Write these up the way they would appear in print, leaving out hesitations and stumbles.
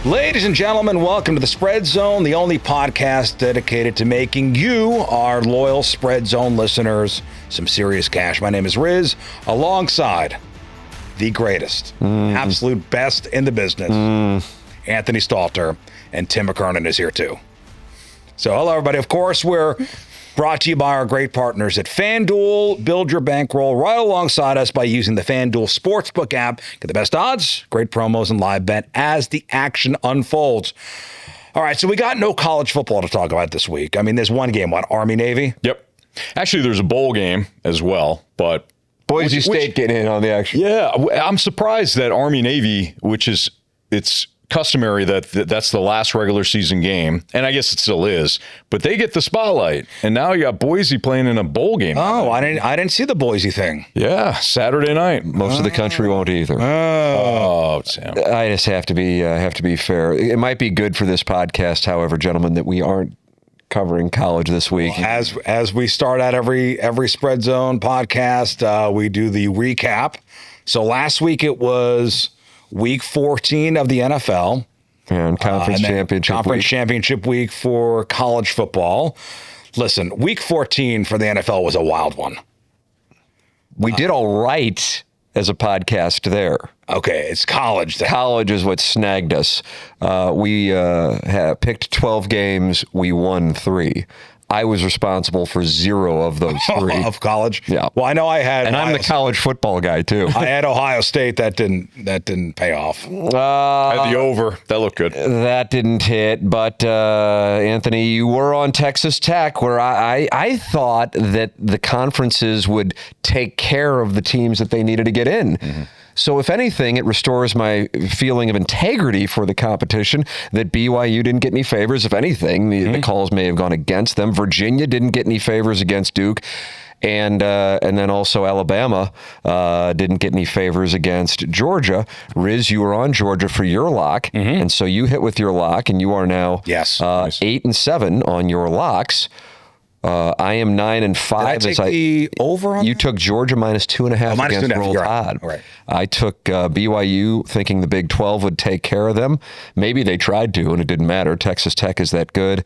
Ladies and gentlemen, welcome to the Spread Zone, the only podcast dedicated to making you, our loyal Spread Zone listeners, some serious cash. My name is Riz, alongside the greatest, absolute best in the business, Anthony Stalter, and Tim McKernan is here too. So hello, everybody. Of course, we're brought to you by our great partners at FanDuel. Build your bankroll right alongside us by using the FanDuel Sportsbook app. Get the best odds, great promos, and live bet as the action unfolds. All right, so we got no college football to talk about this week. I mean, there's one game, what, Army-Navy? Yep. Actually, there's a bowl game as well, but Boise State getting in on the action. Yeah, I'm surprised that Army-Navy, which is, it's customary that's the last regular season game, and I guess it still is, but they get the spotlight, and now you got Boise playing in a bowl game. Oh, I didn't see the Boise thing. Yeah, Saturday night. Most of the country won't either. Oh, Sam. I just have to be fair. It might be good for this podcast, however, gentlemen, that we aren't covering college this week. Well, as we start out every Spread Zone podcast, we do the recap. So last week it was Week 14 of the NFL. And Conference Championship Week for college football. Listen, Week 14 for the NFL was a wild one. We did all right as a podcast there. Okay, it's college. College is what snagged us. We picked 12 games. We won 3. I was responsible for 0 of those 3. Of college? Yeah. Well, I know I had. And I'm the college football guy, too. I had Ohio State. That didn't pay off. I had the over. That looked good. That didn't hit. But, Anthony, you were on Texas Tech, where I thought that the conferences would take care of the teams that they needed to get in. Mm-hmm. So if anything, it restores my feeling of integrity for the competition that BYU didn't get any favors. If anything, the calls may have gone against them. Virginia didn't get any favors against Duke. And then also Alabama didn't get any favors against Georgia. Riz, you were on Georgia for your lock, and so you hit with your lock, and you are now 8-7 on your locks. I am 9-5. Did I take the over on you that? Took Georgia -2.5 against Roll Tide. Right. I took BYU thinking the Big 12 would take care of them. Maybe they tried to, and it didn't matter. Texas Tech is that good,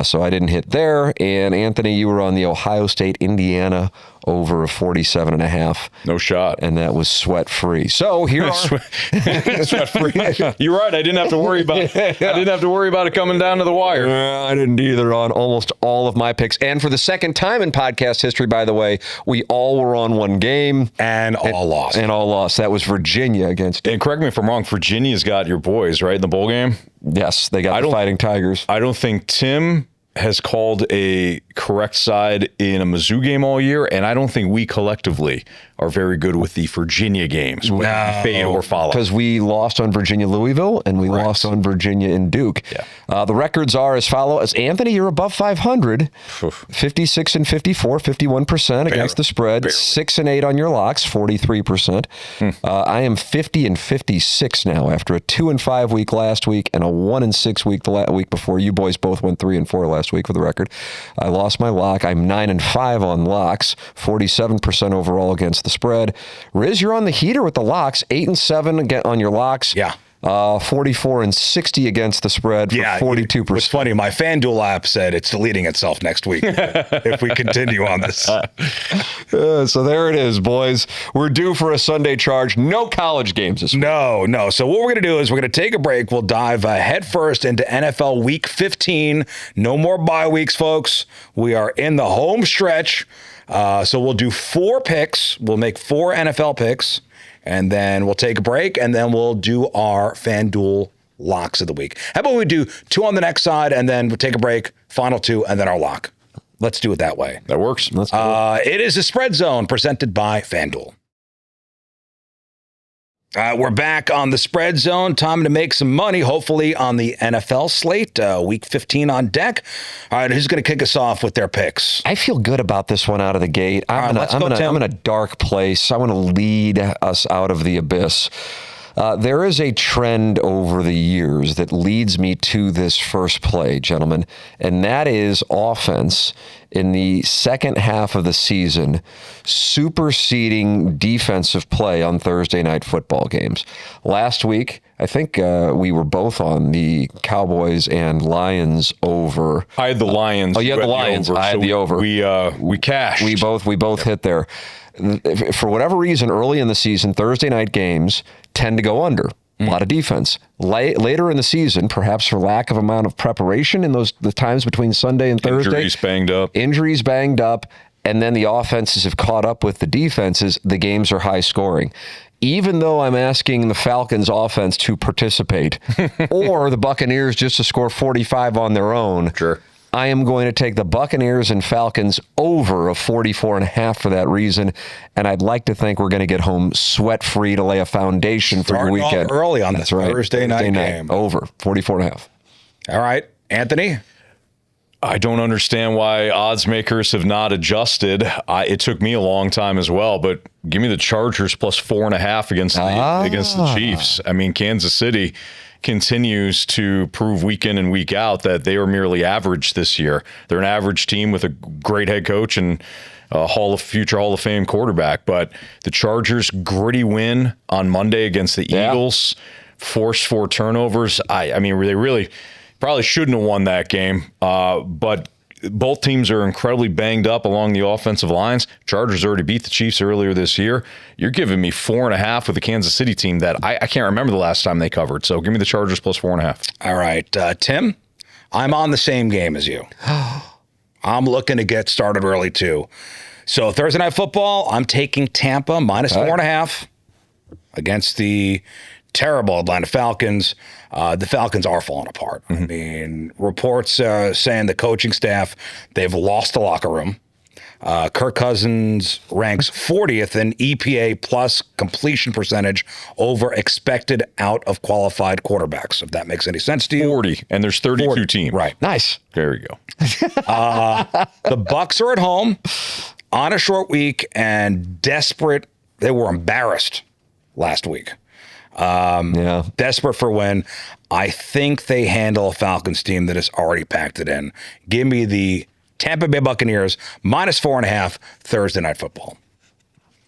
so I didn't hit there. And Anthony, you were on the Ohio State, Indiana over of 47.5. No shot. And that was sweat-free. So here are... Sweat-free. You're right. I didn't have to worry about it. I didn't have to worry about it coming down to the wire. I didn't either on almost all of my picks. And for the second time in podcast history, by the way, we all were on one game. And all lost. And all lost. That was Virginia against... And correct me if I'm wrong, Virginia's got your boys, right, in the bowl game? Yes, they got the Fighting Tigers. I don't think Tim has called a correct side in a Mizzou game all year, and I don't think we collectively are very good with the Virginia games. Or follow. Because we lost on Virginia-Louisville, and we lost on Virginia and Duke. Yeah. The records are as follows. Anthony, you're above 500. 56-54, 51% against the spread. 6-8 on your locks, 43%. I am 50-56 now after a 2-5 week last week and a 1-6 week the week before. You boys both went 3-4 last week for the record. I lost my lock. I'm 9-5 on locks, 47% overall against the spread. Riz, you're on the heater with the locks, 8-7 on your locks. Yeah. 44-60 against the spread for 42%. It's funny. My FanDuel app said it's deleting itself next week if we continue on this. So there it is, boys. We're due for a Sunday charge. No college games this week. No. So what we're going to do is we're going to take a break. We'll dive headfirst into NFL Week 15. No more bye weeks, folks. We are in the home stretch. So we'll do 4 picks. We'll make 4 NFL picks. And then we'll take a break, and then we'll do our FanDuel locks of the week. How about we do 2 on the next side, and then we'll take a break, final 2, and then our lock. Let's do it that way. That works. Let's do it. It is a Spread Zone presented by FanDuel. We're back on the Spread Zone. Time to make some money, hopefully, on the NFL slate. Week 15 on deck. All right, who's going to kick us off with their picks? I feel good about this one out of the gate. I'm in a dark place. I want to lead us out of the abyss. There is a trend over the years that leads me to this first play, gentlemen, and that is offense in the second half of the season superseding defensive play on Thursday night football games. Last week, I think we were both on the Cowboys and Lions over. I had the Lions. You had the Lions. I had the over. We cashed. We both hit there. For whatever reason, early in the season, Thursday night games tend to go under. A lot of defense. Later in the season, perhaps for lack of amount of preparation in the times between Sunday and Thursday. Injuries banged up. And then the offenses have caught up with the defenses. The games are high scoring. Even though I'm asking the Falcons offense to participate or the Buccaneers just to score 45 on their own. Sure. I am going to take the Buccaneers and Falcons over a 44.5 for that reason, and I'd like to think we're going to get home sweat-free to lay a foundation for your weekend. Early on this Thursday night game. Over 44.5. All right, Anthony? I don't understand why odds makers have not adjusted. It took me a long time as well, but give me the Chargers plus 4.5 against the Chiefs. I mean, Kansas City continues to prove week in and week out that they are merely average this year. They're an average team with a great head coach and a future Hall of Fame quarterback. But the Chargers' gritty win on Monday against the Eagles, forced 4 turnovers. I mean, they really probably shouldn't have won that game. But both teams are incredibly banged up along the offensive lines. Chargers already beat the Chiefs earlier this year. You're giving me 4.5 with the Kansas City team that I can't remember the last time they covered. So give me the Chargers plus 4.5. All right, Tim, I'm on the same game as you. I'm looking to get started early too. So Thursday night football, I'm taking Tampa minus 4.5 against the terrible Atlanta Falcons. The Falcons are falling apart. I mean, reports saying the coaching staff, they've lost the locker room. Kirk Cousins ranks 40th in EPA plus completion percentage over expected out of qualified quarterbacks, if that makes any sense to you. 40, and there's 32 teams. Right. Nice. There we go. The Bucs are at home on a short week and desperate. They were embarrassed last week. Desperate for a win. I think they handle a Falcons team that has already packed it in. Give me the Tampa Bay Buccaneers minus 4.5 Thursday night football.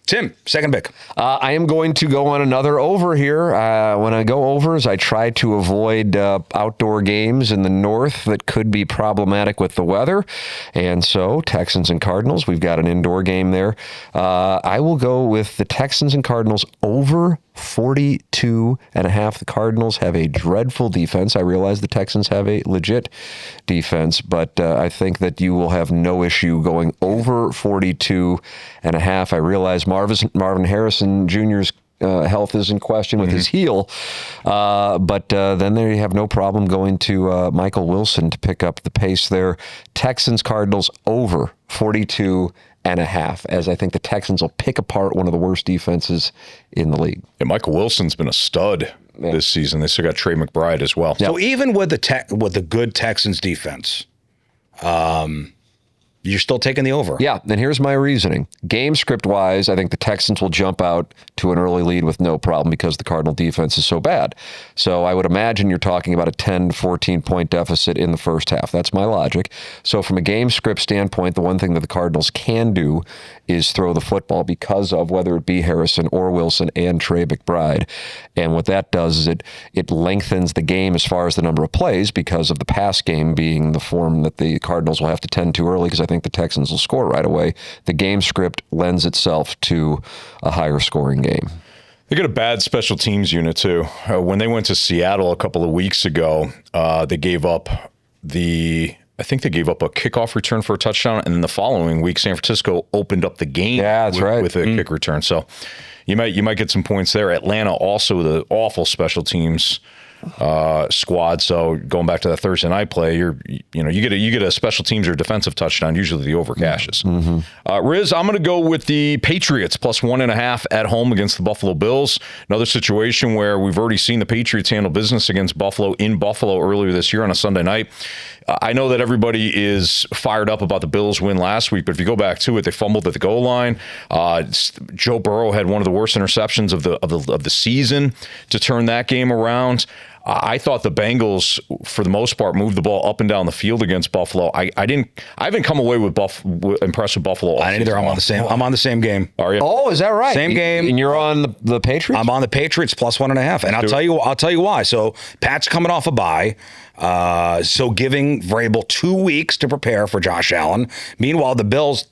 Tim, second pick. I am going to go on another over here. When I go overs, I try to avoid outdoor games in the north that could be problematic with the weather. And so, Texans and Cardinals, we've got an indoor game there. I will go with the Texans and Cardinals over 42.5. The Cardinals have a dreadful defense. I realize the Texans have a legit defense, but I think that you will have no issue going over 42.5. I realize Marvin Harrison Jr.'s health is in question with his heel, but then they have no problem going to Michael Wilson to pick up the pace there. Texans, Cardinals over 42.5, as I think the Texans will pick apart one of the worst defenses in the league. Yeah, Michael Wilson's been a stud this season. They still got Trey McBride as well. So even with the good Texans defense, you're still taking the over. Yeah, and here's my reasoning. Game script-wise, I think the Texans will jump out to an early lead with no problem because the Cardinal defense is so bad. So I would imagine you're talking about a 10 to 14-point deficit in the first half. That's my logic. So from a game script standpoint, the one thing that the Cardinals can do is throw the football because of whether it be Harrison or Wilson and Trey McBride. And what that does is it lengthens the game as far as the number of plays because of the pass game being the form that the Cardinals will have to tend to early because I think the Texans will score right away. The game script lends itself to a higher scoring game. They got a bad special teams unit, too. When they went to Seattle a couple of weeks ago, they gave up I think they gave up a kickoff return for a touchdown, and then the following week, San Francisco opened up the game with a kick return. So you might get some points there. Atlanta also the awful special teams squad. So going back to that Thursday night play, you get a special teams or defensive touchdown. Usually the over cashes. Riz, I'm going to go with the Patriots plus 1.5 at home against the Buffalo Bills. Another situation where we've already seen the Patriots handle business against Buffalo in Buffalo earlier this year on a Sunday night. I know that everybody is fired up about the Bills win last week, but if you go back to it, they fumbled at the goal line. Joe Burrow had one of the worst interceptions of the season to turn that game around. I thought the Bengals, for the most part, moved the ball up and down the field against Buffalo. I haven't come away with impressed with Buffalo. I didn't either. I'm on the same game. Are you? Oh, is that right? Same game. And you're on the Patriots? I'm on the Patriots plus 1.5. And I'll tell you why. So Pat's coming off a bye. So giving Vrabel 2 weeks to prepare for Josh Allen. Meanwhile, the Bills,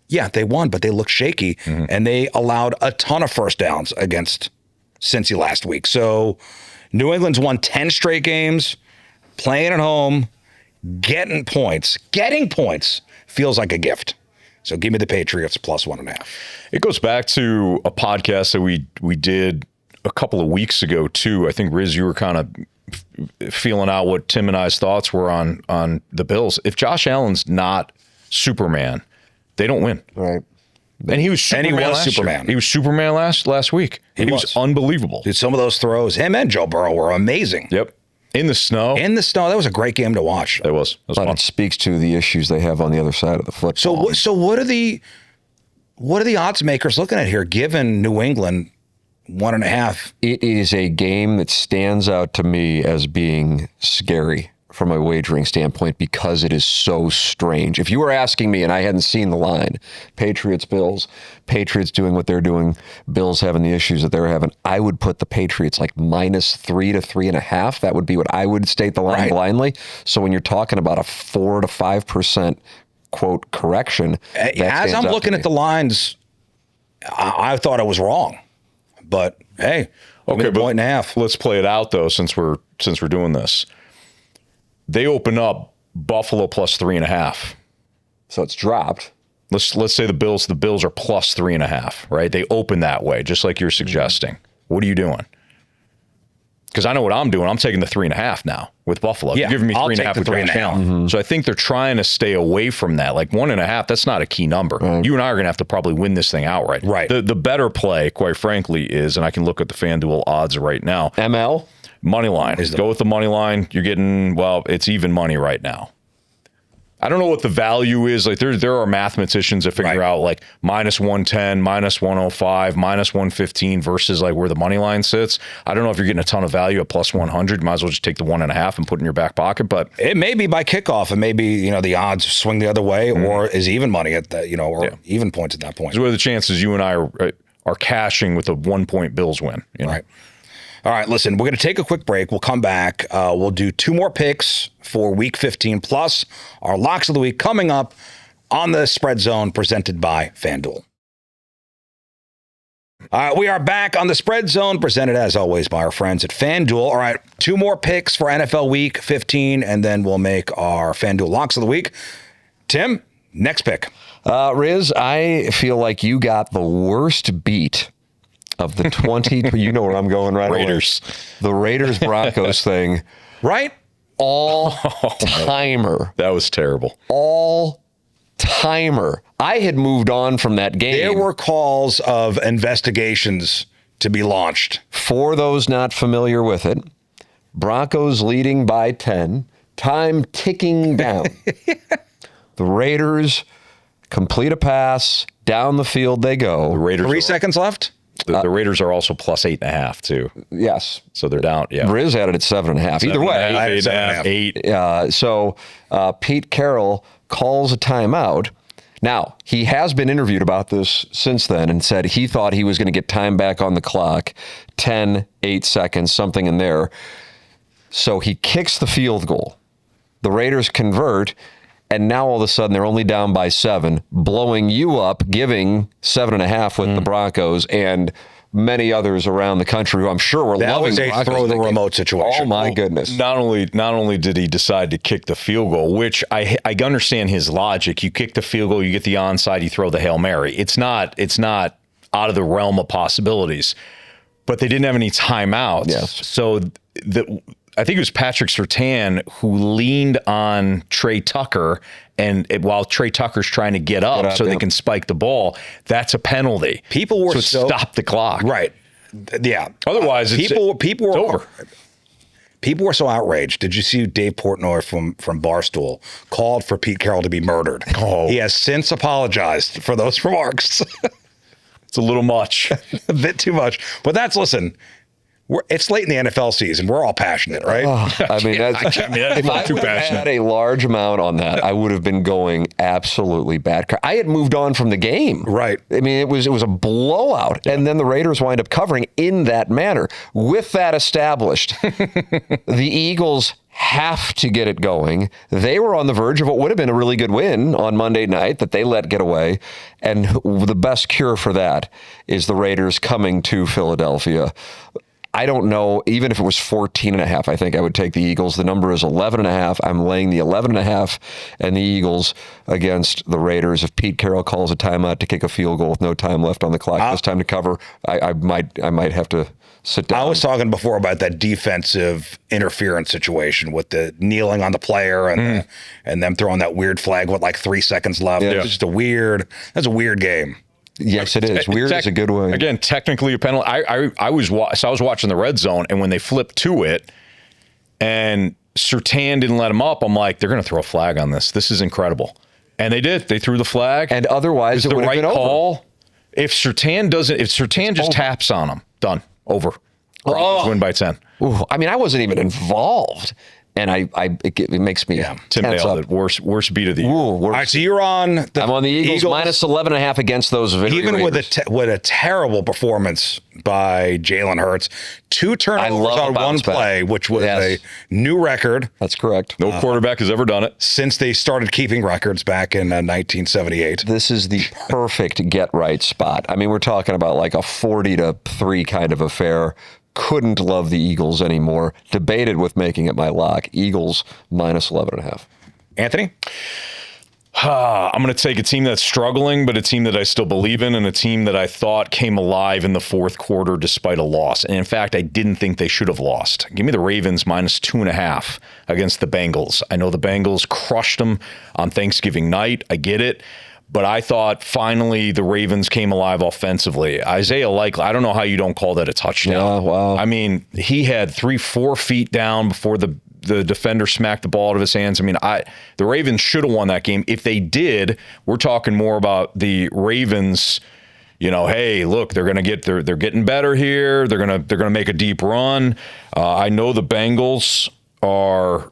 yeah, they won, but they looked shaky. Mm-hmm. And they allowed a ton of first downs against Cincy last week. So New England's won 10 straight games, playing at home, getting points feels like a gift. So give me the Patriots plus 1.5. It goes back to a podcast that we did a couple of weeks ago too. I think Riz, you were kind of feeling out what Tim and I's thoughts were on the Bills. If Josh Allen's not Superman, they don't win. Right. And he was Superman last year. He was Superman last week. He was unbelievable. Dude, some of those throws, him and Joe Burrow were amazing. Yep. In the snow. That was a great game to watch. It was fun. It speaks to the issues they have on the other side of the football. So what are the odds makers looking at here, given New England 1.5? It is a game that stands out to me as being scary from a wagering standpoint because it is so strange. If you were asking me and I hadn't seen the line, Patriots, Bills, Patriots doing what they're doing, Bills having the issues that they're having, I would put the Patriots like -3 to 3.5. That would be what I would state the line blindly. So when you're talking about a 4 to 5% quote correction, as I'm looking at the lines, I thought I was wrong. But hey, okay, 1.5. Let's play it out though, since we're doing this. They open up Buffalo plus 3.5. So it's dropped. Let's say the Bills are plus 3.5, right? They open that way, just like you're suggesting. What are you doing? Because I know what I'm doing. I'm taking the 3.5 now with Buffalo. Yeah, you're giving me 3.5 with Josh Allen. Mm-hmm. So I think they're trying to stay away from that. Like 1.5, that's not a key number. Right. You and I are going to have to probably win this thing outright. Right. The better play, quite frankly, is, and I can look at the FanDuel odds right now. ML? Money line. Go with the money line. You're getting, it's even money right now. I don't know what the value is. Like there are mathematicians that figure out like -110, -105, -115 versus like where the money line sits. I don't know if you're getting a ton of value at plus 100. You might as well just take the 1.5 and put it in your back pocket. But it may be by kickoff, and maybe the odds swing the other way, or is even money at that, or even points at that point. So what are the chances you and I are cashing with a 1-point Bills win? Right. All right, listen, we're going to take a quick break. We'll come back. We'll do 2 more picks for Week 15, plus our locks of the week coming up on the Spread Zone presented by FanDuel. All right, we are back on the Spread Zone presented, as always, by our friends at FanDuel. All right, 2 more picks for NFL Week 15, and then we'll make our FanDuel locks of the week. Tim, next pick. Riz, I feel like you got the worst beat of the 20, you know where I'm going right Raiders. away. The Raiders-Broncos thing. Right? All-timer. That was terrible. All-timer. I had moved on from that game. There were calls of investigations to be launched. For those not familiar with it, Broncos leading by 10, time ticking down. The Raiders complete a pass, down the field they go. The Raiders 3 seconds left? The Raiders are also plus 8.5 too. Yes. So they're down. Yeah. Riz had it at 7.5. Either way. 8.5. So Pete Carroll calls a timeout. Now, he has been interviewed about this since then and said he thought he was going to get time back on the clock, 10, 8 seconds, something in there. So he kicks the field goal. The Raiders convert, and now all of a sudden they're only down by 7, blowing you up, giving 7.5 with the Broncos and many others around the country who I'm sure were loving that was a throw the remote situation. Oh my goodness! Not only did he decide to kick the field goal, which I understand his logic. You kick the field goal, you get the onside, you throw the Hail Mary. It's not out of the realm of possibilities. But they didn't have any timeouts. Yes. So I think it was Patrick Surtain who leaned on Trey Tucker, and while Trey Tucker's trying to get up so they can spike the ball, that's a penalty. People were stop the clock. Right. Yeah. Otherwise, people were over. People were so outraged. Did you see Dave Portnoy from Barstool called for Pete Carroll to be murdered? Oh. He has since apologized for those remarks. It's a little much. A bit too much. But listen, it's late in the NFL season. We're all passionate, right? I mean, if I would have had a large amount on that, I would have been going absolutely bad. I had moved on from the game. Right. I mean, it was a blowout, and then the Raiders wind up covering in that manner. With that established, the Eagles have to get it going. They were on the verge of what would have been a really good win on Monday night that they let get away. And the best cure for that is the Raiders coming to Philadelphia. I don't know, even if it was 14.5, I think I would take the Eagles. The number is 11.5. I'm laying the 11.5 and the Eagles against the Raiders. If Pete Carroll calls a timeout to kick a field goal with no time left on the clock, this time to cover, I might have to sit down. I was talking before about that defensive interference situation with the kneeling on the player and them throwing that weird flag with like 3 seconds left. It's just that's a weird game. Yes, it is. Weird is a good way. Again, technically a penalty. I was watching the red zone, and when they flipped to it, and Surtain didn't let him up, I'm like, they're going to throw a flag on this. This is incredible, and they did. They threw the flag, and otherwise it would have been call. Over. If Surtain just taps on him, done, over. Win by 10. Ooh, I mean, I wasn't even involved. And it makes me Tim nailed it. Worst beat of the year. All right, so you're on. I'm on the Eagles minus 11.5 against those very even Raiders. with a terrible performance by Jalen Hurts, 2 turnovers on one play, which was a new record. That's correct. No quarterback has ever done it since they started keeping records back in 1978. This is the perfect get right spot. I mean, we're talking about like a 40-3 kind of affair. Couldn't love the Eagles anymore. Debated with making it my lock. Eagles minus 11.5. Anthony? I'm going to take a team that's struggling, but a team that I still believe in, and a team that I thought came alive in the fourth quarter despite a loss. And in fact, I didn't think they should have lost. Give me the Ravens minus 2.5 against the Bengals. I know the Bengals crushed them on Thanksgiving night. I get it. But I thought finally the Ravens came alive offensively. Isaiah Likely, I don't know how you don't call that a touchdown. Yeah, wow. I mean, he had 3-4 feet down before the defender smacked the ball out of his hands. I mean, the Ravens should have won that game. If they did, we're talking more about the Ravens. You know, hey, look, they're getting better here. They're gonna make a deep run. I know the Bengals are.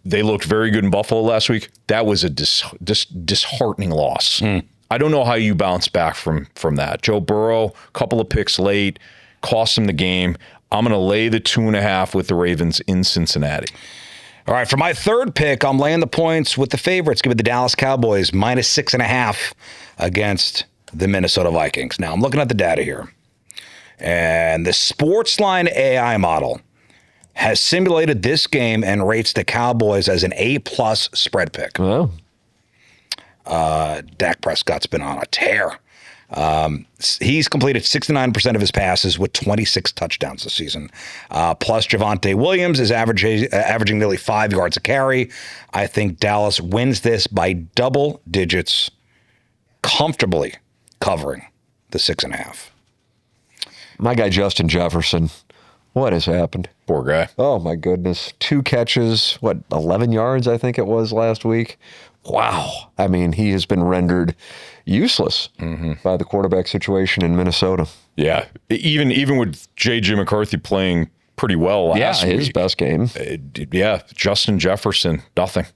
They looked very good in Buffalo last week. That was a disheartening loss. I don't know how you bounce back from that. Joe Burrow, couple of picks late, cost him the game. I'm going to lay the 2.5 with the Ravens in Cincinnati. All right, for my third pick, I'm laying the points with the favorites. Give it the Dallas Cowboys minus 6.5 against the Minnesota Vikings. Now, I'm looking at the data here. And the Sportsline AI model has simulated this game and rates the Cowboys as an A-plus spread pick. Oh. Dak Prescott's been on a tear. He's completed 69% of his passes with 26 touchdowns this season. Plus, Javonte Williams is averaging nearly 5 yards a carry. I think Dallas wins this by double digits, comfortably covering the 6.5. My guy, Justin Jefferson. What has happened? Poor guy. Oh, my goodness. 2 catches, 11 yards, I think it was last week. Wow. I mean, he has been rendered useless by the quarterback situation in Minnesota. Yeah. Even with J.J. McCarthy playing pretty well last week. His best game. Justin Jefferson, nothing.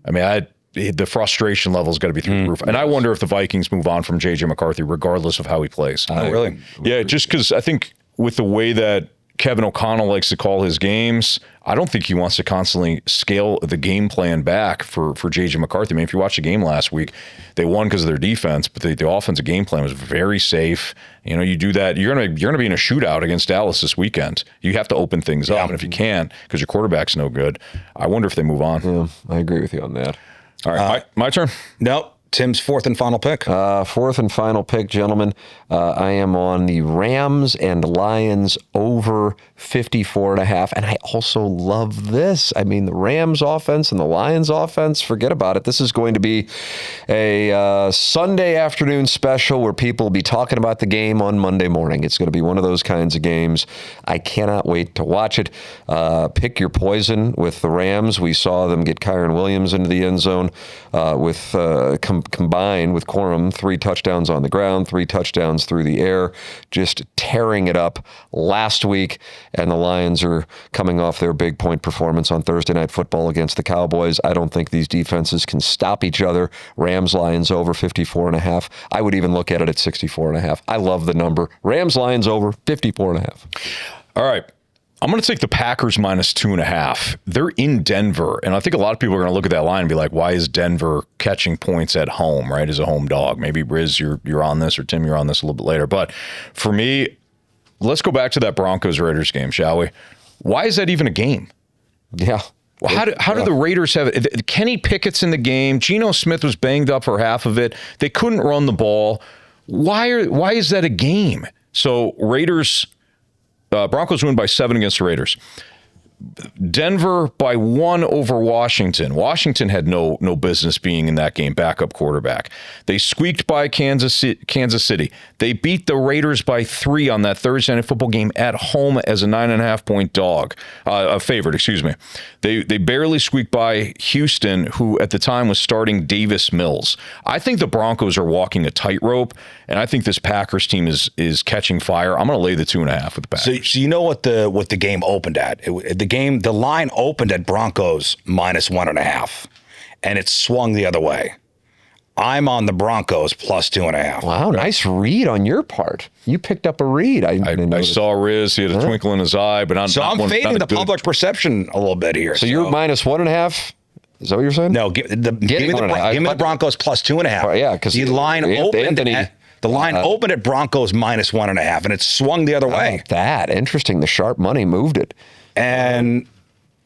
I mean, the frustration level's got to be through the roof. And I wonder if the Vikings move on from J.J. McCarthy regardless of how he plays. Oh, really? Yeah, just because I think with the way that Kevin O'Connell likes to call his games, I don't think he wants to constantly scale the game plan back for J.J. McCarthy. I mean, if you watched the game last week, they won because of their defense, but the offensive game plan was very safe. You know, you do that, you're gonna be in a shootout against Dallas this weekend. You have to open things up, and if you can't, because your quarterback's no good, I wonder if they move on. Yeah, I agree with you on that. All right, my turn? Nope. Tim's fourth and final pick. Fourth and final pick, gentlemen. I am on the Rams and Lions over 54.5. And I also love this. I mean, the Rams offense and the Lions offense, forget about it. This is going to be a Sunday afternoon special where people will be talking about the game on Monday morning. It's going to be one of those kinds of games. I cannot wait to watch it. Pick your poison with the Rams. We saw them get Kyron Williams into the end zone with combined combined with Corum, 3 touchdowns on the ground, 3 touchdowns through the air, just tearing it up last week. And the Lions are coming off their big point performance on Thursday Night Football against the Cowboys. I don't think these defenses can stop each other. Rams, Lions over 54.5. I would even look at it at 64.5. I love the number. Rams, Lions over 54.5. All right. I'm going to take the Packers minus 2.5. They're in Denver, and I think a lot of people are going to look at that line and be like, why is Denver catching points at home, right, as a home dog? Maybe, Riz, you're on this, or Tim, you're on this a little bit later. But for me, let's go back to that Broncos-Raiders game, shall we? Why is that even a game? Yeah. How do the Raiders have it? Kenny Pickett's in the game. Geno Smith was banged up for half of it. They couldn't run the ball. Why is that a game? So Broncos win by 7 against the Raiders. Denver by 1 over Washington. Washington had no business being in that game, backup quarterback. They squeaked by Kansas City. They beat the Raiders by 3 on that Thursday Night Football game at home as a 9.5-point dog, a favorite, excuse me. They barely squeaked by Houston, who at the time was starting Davis Mills. I think the Broncos are walking a tightrope, and I think this Packers team is catching fire. I'm going to lay the 2.5 with the Packers. So you know what the game opened at? The line opened at Broncos minus 1.5, and it swung the other way. I'm on the Broncos plus 2.5. Wow, nice read on your part. You picked up a read. I saw Riz. He had a twinkle in his eye, but I'm fading the public perception a little bit here. So you're minus 1.5. Is that what you're saying? No, give me the Broncos plus 2.5. Yeah, because the line opened at Broncos minus 1.5, and it swung the other way. Like that. Interesting. The sharp money moved it. And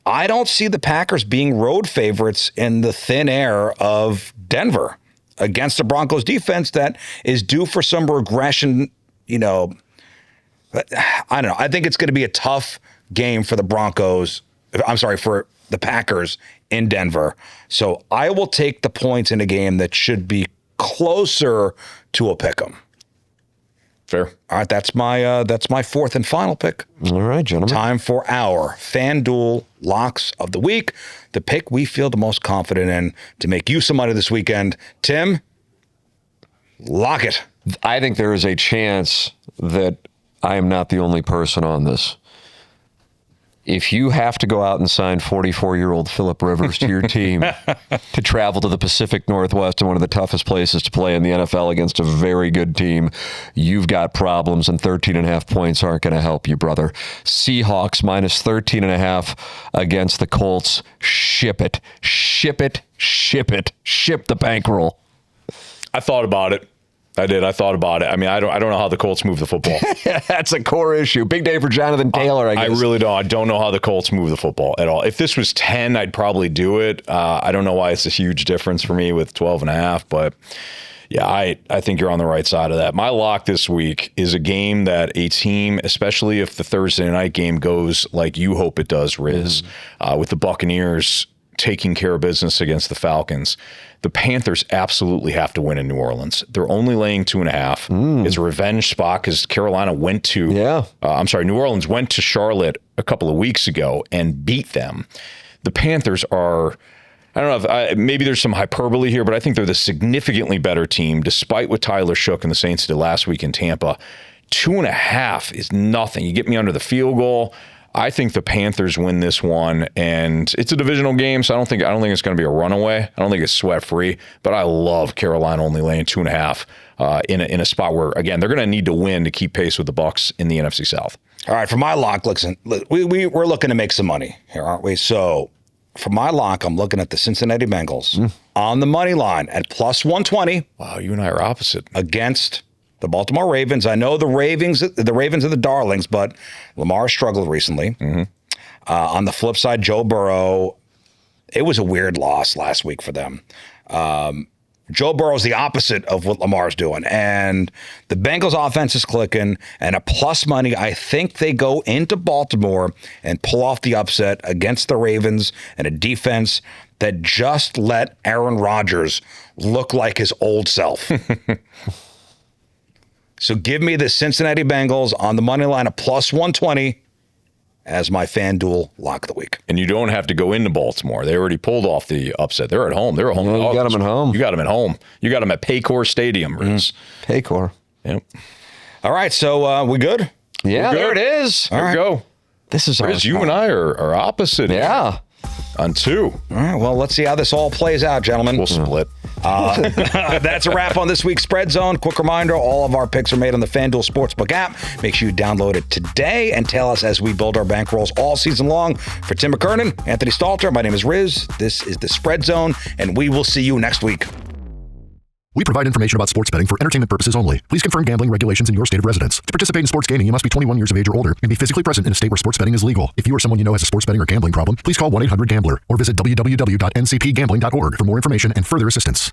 I don't see the Packers being road favorites in the thin air of Denver against the Broncos defense that is due for some regression. I don't know. I think it's going to be a tough game for the for the Packers in Denver. So I will take the points in a game that should be closer to a pick 'em. Fair. All right, that's my fourth and final pick. All right, gentlemen. Time for our FanDuel locks of the week, the pick we feel the most confident in to make you some money this weekend. Tim, lock it. I think there is a chance that I am not the only person on this. If you have to go out and sign 44-year-old Phillip Rivers to your team to travel to the Pacific Northwest and one of the toughest places to play in the NFL against a very good team, you've got problems, and 13.5 points aren't going to help you, brother. Seahawks minus 13.5 against the Colts. Ship it. Ship it. Ship it. Ship the bankroll. I thought about it. I did. I thought about it. I mean, I don't know how the Colts move the football. That's a core issue. Big day for Jonathan Taylor, I guess. I really don't. I don't know how the Colts move the football at all. If this was 10, I'd probably do it. I don't know why it's a huge difference for me with 12.5, but yeah, I think you're on the right side of that. My lock this week is a game that a team, especially if the Thursday night game goes like you hope it does, Riz, with the Buccaneers taking care of business against the Falcons. The Panthers absolutely have to win in New Orleans. They're only laying 2.5. It's a revenge spot because Carolina went to, New Orleans went to Charlotte a couple of weeks ago and beat them. The Panthers are, I don't know if maybe there's some hyperbole here, but I think they're the significantly better team, despite what Tyler Shook and the Saints did last week in Tampa. 2.5 is nothing. You get me under the field goal. I think the Panthers win this one, and it's a divisional game, so I don't think it's going to be a runaway. I don't think it's sweat-free, but I love Carolina only laying 2.5 in a spot where, again, they're going to need to win to keep pace with the Bucs in the NFC South. All right, for my lock, listen, we're looking to make some money here, aren't we? So for my lock, I'm looking at the Cincinnati Bengals on the money line at plus 120. Wow, you and I are opposite. Against the Baltimore Ravens. I know the Ravens are the darlings, but Lamar struggled recently. On the flip side, Joe Burrow, it was a weird loss last week for them. Joe Burrow's the opposite of what Lamar's doing. And the Bengals offense is clicking, and a plus money, I think they go into Baltimore and pull off the upset against the Ravens and a defense that just let Aaron Rodgers look like his old self. So give me the Cincinnati Bengals on the money line of plus 120 as my FanDuel lock of the week. And you don't have to go into Baltimore. They already pulled off the upset. They're at home. They're a home. You got them at home. You got them at home. You got them at Paycor Stadium, Riz. Paycor. Yep. All right, so we good? Yeah, there it is. There we go. This is Riz, you and I are opposite. Yeah. On 2. All right, well, let's see how this all plays out, gentlemen. We'll split. That's a wrap on this week's Spread Zone. Quick reminder, all of our picks are made on the FanDuel Sportsbook app. Make sure you download it today and tell us as we build our bankrolls all season long. For Tim McKernan, Anthony Stalter, my name is Riz. This is the Spread Zone, and we will see you next week. We provide information about sports betting for entertainment purposes only. Please confirm gambling regulations in your state of residence. To participate in sports gaming, you must be 21 years of age or older and be physically present in a state where sports betting is legal. If you or someone you know has a sports betting or gambling problem, please call 1-800-GAMBLER or visit www.ncpgambling.org for more information and further assistance.